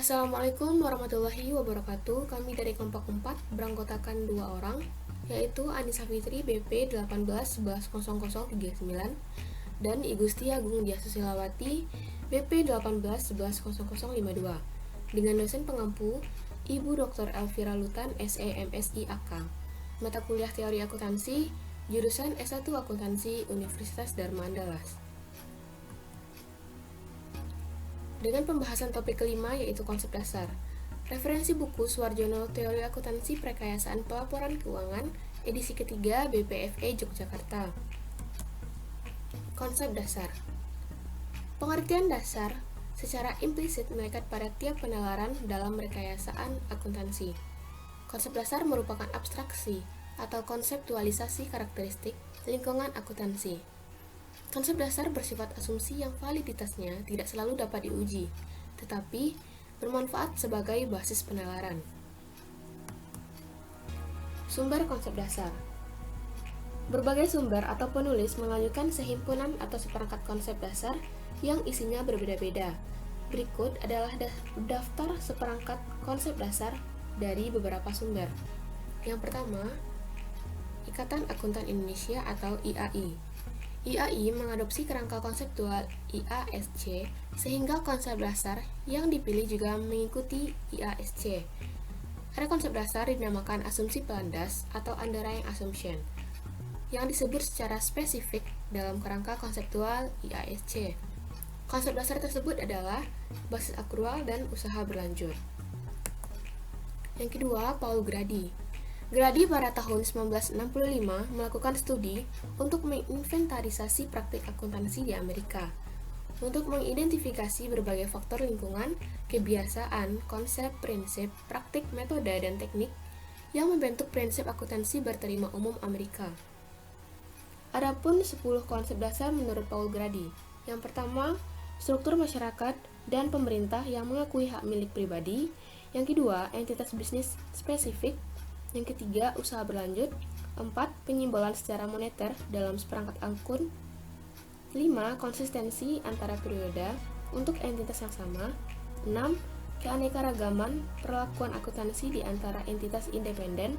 Assalamualaikum warahmatullahi wabarakatuh. Kami dari kelompok 4 beranggotakan 2 orang, yaitu Anissa Fitri BP 18110039 dan Igusti Agung Diah Susilawati BP 18110052 dengan dosen pengampu Ibu Dr. Elvira Lutan SEMSI AK. Mata kuliah Teori Akuntansi, jurusan S1 Akuntansi Universitas Dharma Andalas. Dengan pembahasan topik kelima yaitu konsep dasar. Referensi buku Suarjono Teori Akuntansi Prekayasaan Pelaporan Keuangan edisi ketiga BPFE Yogyakarta. Konsep dasar. Pengertian dasar secara implisit melekat pada tiap penalaran dalam rekayasaan akuntansi. Konsep dasar merupakan abstraksi atau konseptualisasi karakteristik lingkungan akuntansi. Konsep dasar bersifat asumsi yang validitasnya tidak selalu dapat diuji, tetapi bermanfaat sebagai basis penalaran. Sumber konsep dasar. Berbagai sumber atau penulis mengajukan sehimpunan atau seperangkat konsep dasar yang isinya berbeda-beda. Berikut adalah daftar seperangkat konsep dasar dari beberapa sumber. Yang pertama, Ikatan Akuntan Indonesia atau IAI. IAI mengadopsi kerangka konseptual IASC sehingga konsep dasar yang dipilih juga mengikuti IASC. Ada konsep dasar dinamakan asumsi pelandas atau underlying assumption yang disebut secara spesifik dalam kerangka konseptual IASC. Konsep dasar tersebut adalah basis akrual dan usaha berlanjut. Yang kedua, Paul Grady. Grady pada tahun 1965 melakukan studi untuk menginventarisasi praktik akuntansi di Amerika, untuk mengidentifikasi berbagai faktor lingkungan, kebiasaan, konsep, prinsip, praktik, metode, dan teknik yang membentuk prinsip akuntansi berterima umum Amerika. Adapun 10 konsep dasar menurut Paul Grady. Yang pertama, struktur masyarakat dan pemerintah yang mengakui hak milik pribadi. Yang kedua, entitas bisnis spesifik. Yang ketiga, usaha berlanjut. 4. Penyimbolan secara moneter dalam seperangkat akun. 5. Konsistensi antara periode untuk entitas yang sama. 6. Keanekaragaman perlakuan akuntansi di antara entitas independen.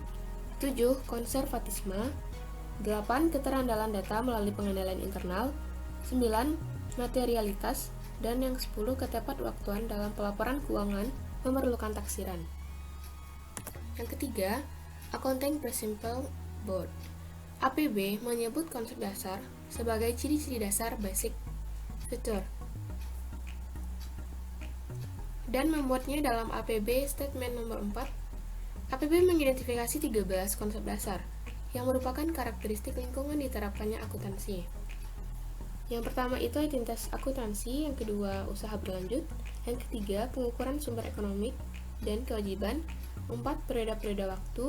7. Konservatisme. 8. Keterandalan data melalui pengendalian internal. 9. Materialitas. Dan yang 10. Ketepatwaktuan dalam pelaporan keuangan memerlukan taksiran. Yang ketiga, Accounting Principle Board. APB menyebut konsep dasar sebagai ciri-ciri dasar basic feature dan memuatnya dalam APB Statement nomor 4. APB mengidentifikasi 13 konsep dasar yang merupakan karakteristik lingkungan diterapkannya akuntansi. Yang pertama itu entitas akuntansi, yang kedua usaha berlanjut, yang ketiga pengukuran sumber ekonomi dan kewajiban, 4. Periode-periode waktu,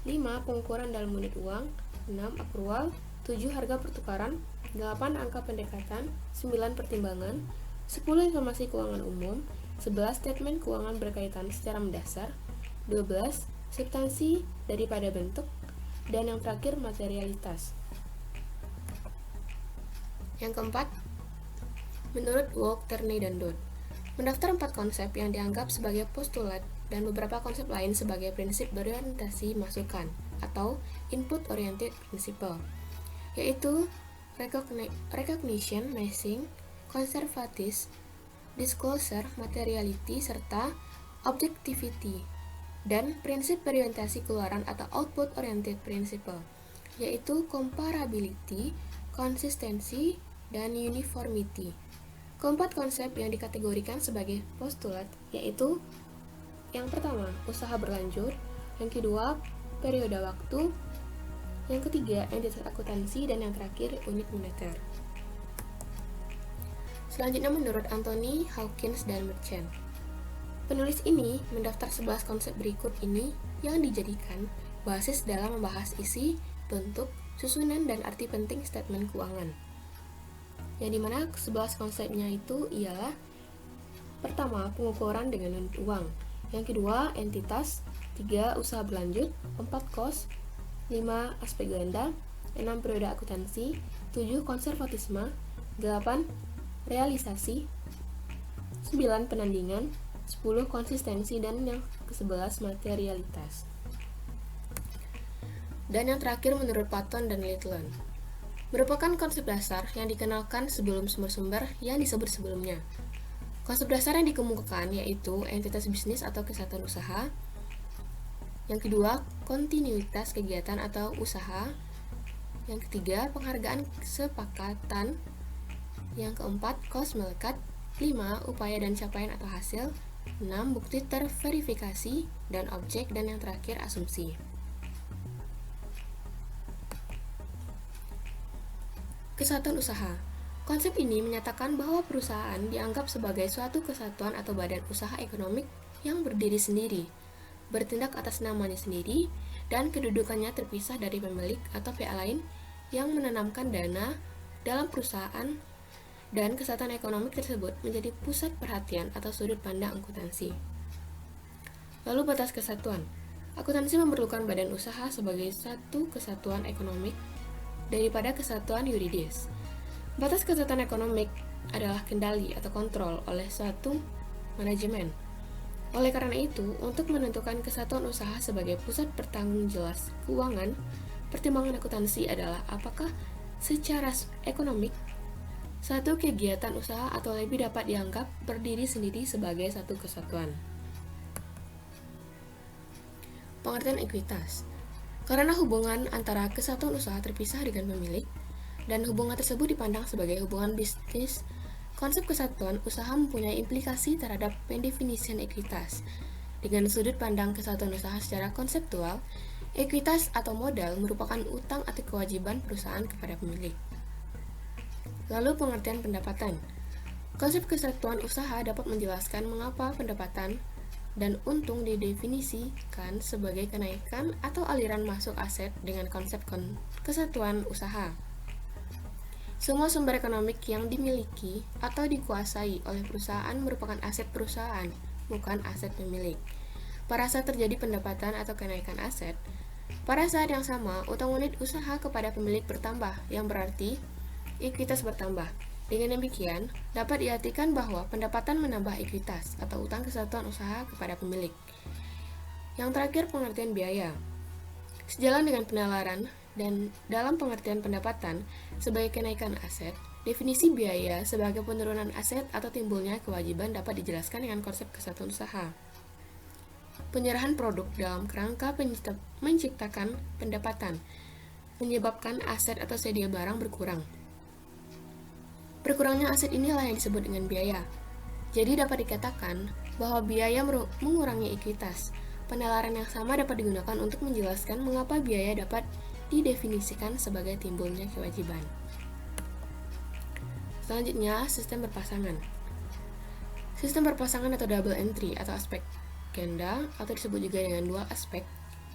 5. Pengukuran dalam unit uang, 6. Akrual, 7. Harga pertukaran, 8. Angka pendekatan, 9. Pertimbangan, 10. Informasi keuangan umum, 11. Statement keuangan berkaitan secara mendasar, 12. Substansi daripada bentuk, dan yang terakhir materialitas. Yang keempat, menurut Wolk, Terney, dan Dodd, mendaftar 4 konsep yang dianggap sebagai postulat dan beberapa konsep lain sebagai prinsip berorientasi masukan atau input-oriented principle, yaitu recognition, matching, conservatism, disclosure, materiality, serta objectivity, dan prinsip berorientasi keluaran atau output-oriented principle, yaitu comparability, konsistensi, dan uniformity. Keempat konsep yang dikategorikan sebagai postulat yaitu yang pertama, usaha berlanjut, yang kedua, periode waktu, yang ketiga, entitas akuntansi, dan yang terakhir, unit moneter. Selanjutnya menurut Anthony, Hawkins, dan Merchant. Penulis ini mendaftar 11 konsep berikut ini yang dijadikan basis dalam membahas isi, bentuk, susunan, dan arti penting statement keuangan. Yang dimana 11 konsepnya itu ialah pertama, pengukuran dengan unit uang, yang kedua, entitas, 3. Usaha berlanjut, 4. Kos, 5. Aspek ganda, 6. Periode akuntansi, 7. Konservatisme, 8. Realisasi, 9. Penandingan, 10 konsistensi, dan yang ke-11 materialitas. Dan yang terakhir menurut Patton dan Littleton, merupakan konsep dasar yang dikenalkan sebelum sumber-sumber yang disebut sebelumnya. Konsep dasar yang dikemukakan yaitu entitas bisnis atau kesatuan usaha. Yang kedua, kontinuitas kegiatan atau usaha. Yang ketiga, penghargaan kesepakatan. Yang keempat, kos melekat. 5, upaya dan capaian atau hasil. 6, bukti terverifikasi dan objek. Dan yang terakhir, asumsi. Kesatuan usaha. Konsep ini menyatakan bahwa perusahaan dianggap sebagai suatu kesatuan atau badan usaha ekonomik yang berdiri sendiri, bertindak atas namanya sendiri, dan kedudukannya terpisah dari pemilik atau pihak lain yang menanamkan dana dalam perusahaan, dan kesatuan ekonomik tersebut menjadi pusat perhatian atau sudut pandang akuntansi. Lalu batas kesatuan. Akuntansi memerlukan badan usaha sebagai satu kesatuan ekonomik daripada kesatuan yuridis. Batas kesatuan ekonomik adalah kendali atau kontrol oleh suatu manajemen. Oleh karena itu, untuk menentukan kesatuan usaha sebagai pusat bertanggung jawab keuangan, pertimbangan akuntansi adalah apakah secara ekonomik satu kegiatan usaha atau lebih dapat dianggap berdiri sendiri sebagai satu kesatuan. Pengertian ekuitas. Karena hubungan antara kesatuan usaha terpisah dengan pemilik, dan hubungan tersebut dipandang sebagai hubungan bisnis, konsep kesatuan usaha mempunyai implikasi terhadap pendefinisian ekuitas. Dengan sudut pandang kesatuan usaha secara konseptual, ekuitas atau modal merupakan utang atau kewajiban perusahaan kepada pemilik. Lalu pengertian pendapatan. Konsep kesatuan usaha dapat menjelaskan mengapa pendapatan dan untung didefinisikan sebagai kenaikan atau aliran masuk aset dengan konsep kesatuan usaha. Semua sumber ekonomik yang dimiliki atau dikuasai oleh perusahaan merupakan aset perusahaan, bukan aset pemilik. Pada saat terjadi pendapatan atau kenaikan aset, pada saat yang sama, utang unit usaha kepada pemilik bertambah, yang berarti ekuitas bertambah. Dengan demikian, dapat diartikan bahwa pendapatan menambah ekuitas atau utang kesatuan usaha kepada pemilik. Yang terakhir, pengertian biaya. Sejalan dengan penalaran dan dalam pengertian pendapatan sebagai kenaikan aset, definisi biaya sebagai penurunan aset atau timbulnya kewajiban dapat dijelaskan dengan konsep kesatuan usaha. Penyerahan produk dalam kerangka menciptakan pendapatan menyebabkan aset atau sedia barang berkurang. Berkurangnya aset inilah yang disebut dengan biaya. Jadi dapat dikatakan bahwa biaya mengurangi ekuitas. Penalaran yang sama dapat digunakan untuk menjelaskan mengapa biaya dapat didefinisikan sebagai timbulnya kewajiban. Selanjutnya, sistem berpasangan. Sistem berpasangan atau double entry atau aspek ganda atau disebut juga dengan dua aspek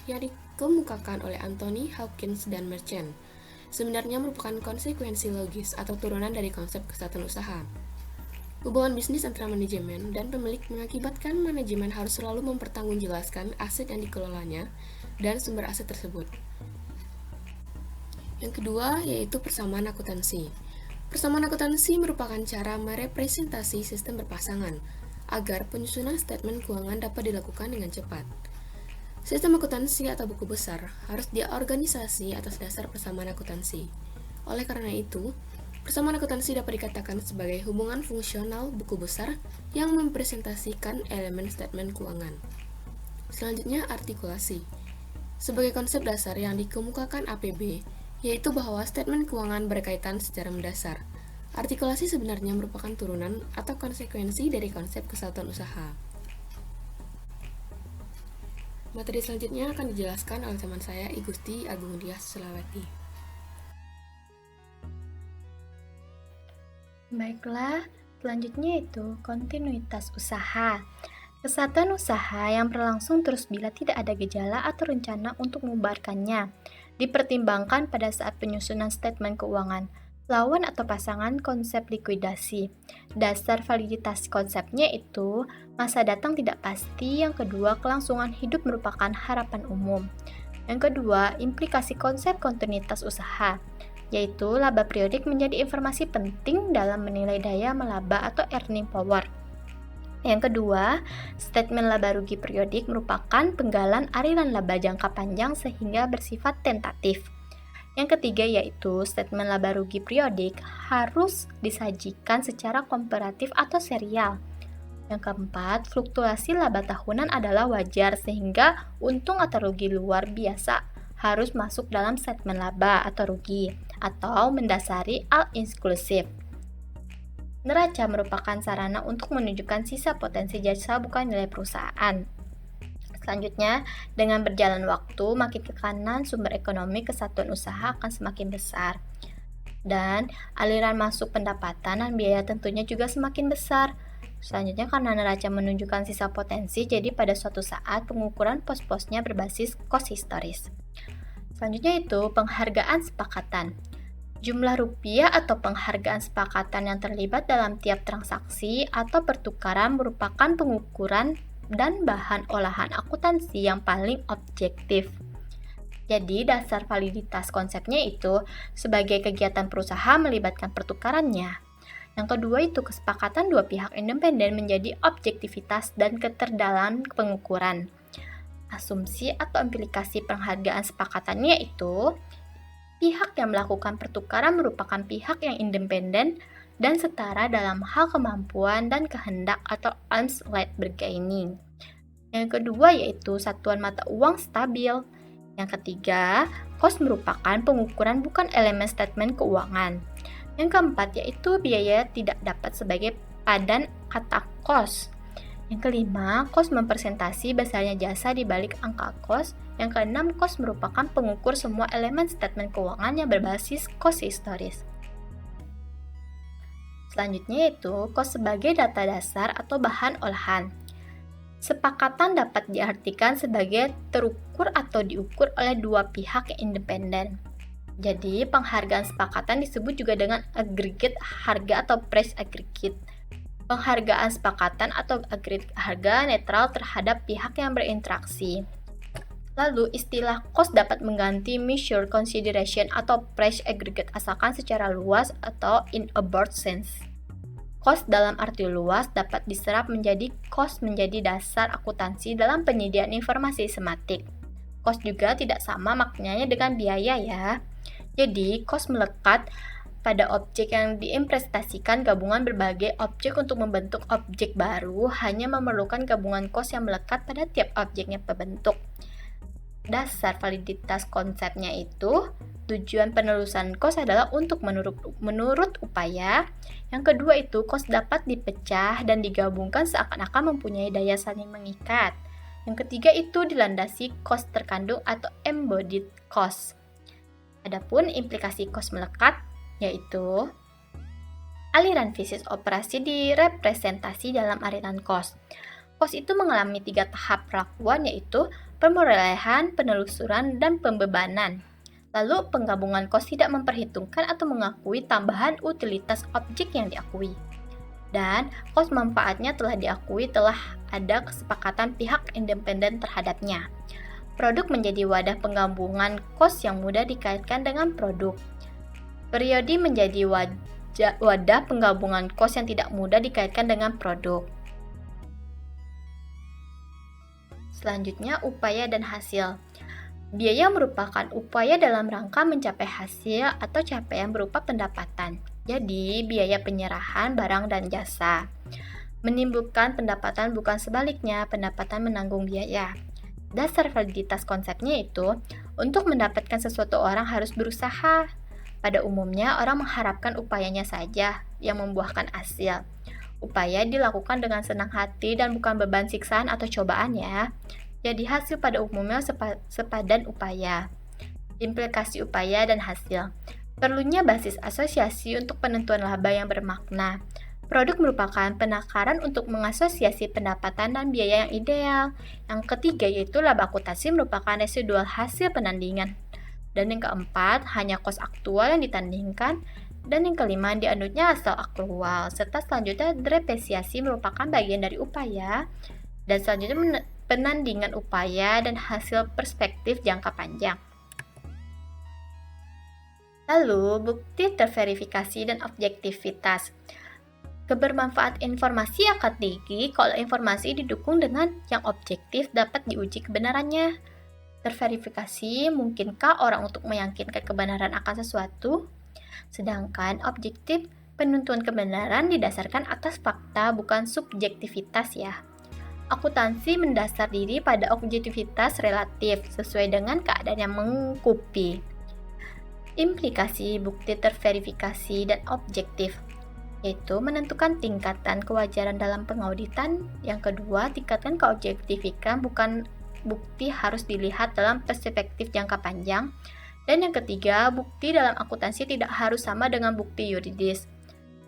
yang dikemukakan oleh Anthony Hawkins dan Merchant sebenarnya merupakan konsekuensi logis atau turunan dari konsep kesatuan usaha. Hubungan bisnis antara manajemen dan pemilik mengakibatkan manajemen harus selalu mempertanggungjawabkan aset yang dikelolanya dan sumber aset tersebut. Yang kedua yaitu persamaan akuntansi. Persamaan akuntansi merupakan cara merepresentasi sistem berpasangan agar penyusunan statement keuangan dapat dilakukan dengan cepat. Sistem akuntansi atau buku besar harus diorganisasi atas dasar persamaan akuntansi. Oleh karena itu, persamaan akuntansi dapat dikatakan sebagai hubungan fungsional buku besar yang mempresentasikan elemen statement keuangan. Selanjutnya, artikulasi. Sebagai konsep dasar yang dikemukakan APB, yaitu bahwa statement keuangan berkaitan secara mendasar. Artikulasi sebenarnya merupakan turunan atau konsekuensi dari konsep kesatuan usaha. Materi selanjutnya akan dijelaskan oleh teman saya, I Gusti Agung Dias Sulawati. Baiklah, selanjutnya itu kontinuitas usaha. Kesatuan usaha yang berlangsung terus bila tidak ada gejala atau rencana untuk membubarkannya. Dipertimbangkan pada saat penyusunan statement keuangan. Lawan atau pasangan konsep likuidasi. Dasar validitas konsepnya itu masa datang tidak pasti. Yang kedua, kelangsungan hidup merupakan harapan umum. Yang kedua, implikasi konsep kontinuitas usaha, yaitu laba periodik menjadi informasi penting dalam menilai daya melaba atau earning power. Yang kedua, statement laba rugi periodik merupakan penggalan aliran laba jangka panjang sehingga bersifat tentatif. Yang ketiga yaitu statement laba rugi periodik harus disajikan secara komparatif atau serial. Yang keempat, fluktuasi laba tahunan adalah wajar sehingga untung atau rugi luar biasa harus masuk dalam statement laba atau rugi atau mendasari all inclusive. Neraca merupakan sarana untuk menunjukkan sisa potensi jasa bukan nilai perusahaan. Selanjutnya, dengan berjalan waktu, makin ke kanan sumber ekonomi kesatuan usaha akan semakin besar. Dan aliran masuk pendapatan dan biaya tentunya juga semakin besar. Selanjutnya, karena neraca menunjukkan sisa potensi, jadi pada suatu saat pengukuran pos-posnya berbasis kos historis. Selanjutnya itu penghargaan sepakatan. Jumlah rupiah atau penghargaan sepakatan yang terlibat dalam tiap transaksi atau pertukaran merupakan pengukuran dan bahan olahan akuntansi yang paling objektif. Jadi, dasar validitas konsepnya itu sebagai kegiatan perusahaan melibatkan pertukarannya. Yang kedua itu kesepakatan dua pihak independen menjadi objektivitas dan keterdalan pengukuran. Asumsi atau implikasi penghargaan sepakatannya itu pihak yang melakukan pertukaran merupakan pihak yang independen dan setara dalam hal kemampuan dan kehendak atau arm's length bargaining. Yang kedua yaitu satuan mata uang stabil. Yang ketiga, kos merupakan pengukuran bukan elemen statement keuangan. Yang keempat yaitu biaya tidak dapat sebagai padan kata kos. Yang kelima, kos mempresentasi besarnya jasa di balik angka kos. Yang keenam, kos merupakan pengukur semua elemen statement keuangan yang berbasis kos historis. Selanjutnya yaitu kos sebagai data dasar atau bahan olahan. Sepakatan dapat diartikan sebagai terukur atau diukur oleh dua pihak yang independen. Jadi, penghargaan sepakatan disebut juga dengan aggregate harga atau price aggregate. Penghargaan sepakatan atau aggregate harga netral terhadap pihak yang berinteraksi. Lalu, istilah cost dapat mengganti measure consideration atau price aggregate asalkan secara luas atau in a broad sense. Cost dalam arti luas dapat diserap menjadi cost menjadi dasar akuntansi dalam penyediaan informasi sematik. Cost juga tidak sama maknanya dengan biaya ya. Jadi, cost melekat pada objek yang diimplementasikan gabungan berbagai objek untuk membentuk objek baru hanya memerlukan gabungan cost yang melekat pada tiap objeknya terbentuk. Dasar validitas konsepnya itu tujuan penelusuran cost adalah untuk menurut upaya. Yang kedua itu cost dapat dipecah dan digabungkan seakan-akan mempunyai daya saling mengikat. Yang ketiga itu dilandasi cost terkandung atau embodied cost. Adapun implikasi cost melekat yaitu aliran bisnis operasi direpresentasi dalam aliran cost. Cost itu mengalami 3 tahap perlakuan yaitu pemerolehan, penelusuran, dan pembebanan. Lalu penggabungan cost tidak memperhitungkan atau mengakui tambahan utilitas objek yang diakui. Dan cost manfaatnya telah diakui telah ada kesepakatan pihak independen terhadapnya. Produk menjadi wadah penggabungan cost yang mudah dikaitkan dengan produk. Periodi menjadi wadah penggabungan cost yang tidak mudah dikaitkan dengan produk. Selanjutnya, upaya dan hasil. Biaya merupakan upaya dalam rangka mencapai hasil atau capaian berupa pendapatan. Jadi, biaya penyerahan barang dan jasa. Menimbulkan pendapatan bukan sebaliknya, pendapatan menanggung biaya. Dasar validitas konsepnya itu, untuk mendapatkan sesuatu orang harus berusaha. Pada umumnya, orang mengharapkan upayanya saja yang membuahkan hasil. Upaya dilakukan dengan senang hati dan bukan beban siksaan atau cobaan ya. Jadi hasil pada umumnya sepadan upaya. Implikasi upaya dan hasil. Perlunya basis asosiasi untuk penentuan laba yang bermakna. Produk merupakan penakaran untuk mengasosiasi pendapatan dan biaya yang ideal. Yang ketiga yaitu laba akuntansi merupakan residual hasil penandingan. Dan yang keempat, hanya kos aktual yang ditandingkan. Dan yang kelima, dianutnya asal akrual, serta selanjutnya depresiasi merupakan bagian dari upaya, dan selanjutnya penandingan upaya dan hasil perspektif jangka panjang. Lalu, bukti terverifikasi dan objektivitas. Kebermanfaat informasi akan tinggi kalau informasi didukung dengan yang objektif dapat diuji kebenarannya. Terverifikasi mungkinkah orang untuk meyakinkan kebenaran akan sesuatu? Sedangkan objektif penentuan kebenaran didasarkan atas fakta bukan subjektivitas ya. Akuntansi mendasar diri pada objektivitas relatif sesuai dengan keadaan yang mengikuti. Implikasi bukti terverifikasi dan objektif yaitu menentukan tingkatan kewajaran dalam pengauditan. Yang kedua, tingkatan keobjektifikan bukan bukti harus dilihat dalam perspektif jangka panjang. Dan yang ketiga, bukti dalam akuntansi tidak harus sama dengan bukti yuridis.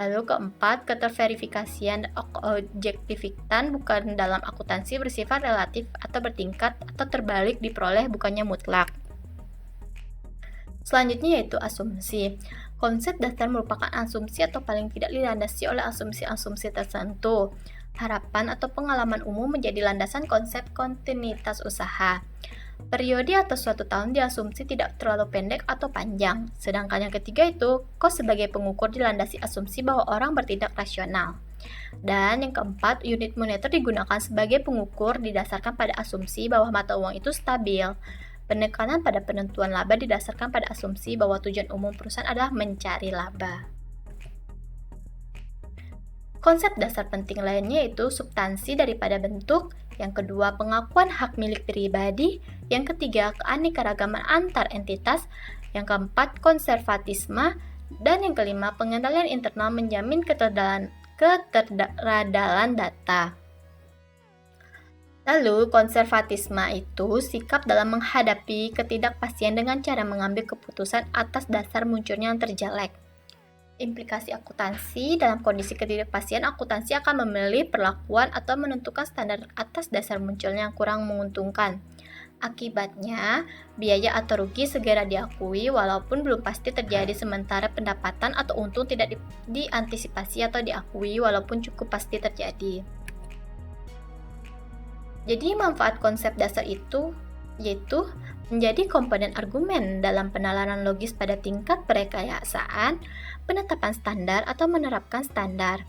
Lalu keempat, keterverifikasian dan objektifikan bukan dalam akuntansi bersifat relatif atau bertingkat atau terbalik diperoleh bukannya mutlak. Selanjutnya yaitu asumsi. Konsep dasar merupakan asumsi atau paling tidak dilandasi oleh asumsi-asumsi tertentu. Harapan atau pengalaman umum menjadi landasan konsep kontinuitas usaha. Periode atau suatu tahun diasumsi tidak terlalu pendek atau panjang. Sedangkan yang ketiga itu, kos sebagai pengukur dilandasi asumsi bahwa orang bertindak rasional. Dan yang keempat, unit moneter digunakan sebagai pengukur didasarkan pada asumsi bahwa mata uang itu stabil. Penekanan pada penentuan laba didasarkan pada asumsi bahwa tujuan umum perusahaan adalah mencari laba. Konsep dasar penting lainnya yaitu substansi daripada bentuk, yang kedua pengakuan hak milik pribadi, yang ketiga keanekaragaman antar entitas, yang keempat konservatisme, dan yang kelima pengendalian internal menjamin keterdalan data. Lalu konservatisme itu sikap dalam menghadapi ketidakpastian dengan cara mengambil keputusan atas dasar munculnya yang terjelek. Implikasi akuntansi dalam kondisi ketidakpastian, akuntansi akan memilih perlakuan atau menentukan standar atas dasar munculnya yang kurang menguntungkan. Akibatnya, biaya atau rugi segera diakui walaupun belum pasti terjadi, sementara pendapatan atau untung tidak diantisipasi atau diakui walaupun cukup pasti terjadi. Jadi manfaat konsep dasar itu yaitu menjadi komponen argumen dalam penalaran logis pada tingkat perekayasaan, penetapan standar atau menerapkan standar.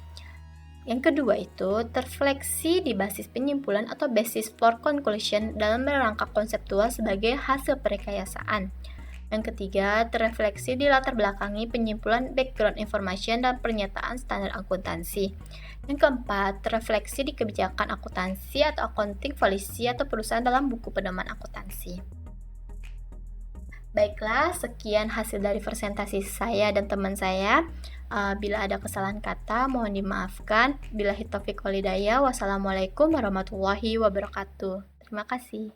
Yang kedua itu terfleksi di basis penyimpulan atau basis for conclusion dalam rangka konseptual sebagai hasil perekayasaan. Yang ketiga, terrefleksi di latar belakangi penyimpulan background information dan pernyataan standar akuntansi. Yang keempat, terrefleksi di kebijakan akuntansi atau accounting policy atau perusahaan dalam buku pedoman akuntansi. Baiklah, sekian hasil dari presentasi saya dan teman saya. Bila ada kesalahan kata, mohon dimaafkan. Billahi taufiq wal hidayah. Wassalamualaikum warahmatullahi wabarakatuh. Terima kasih.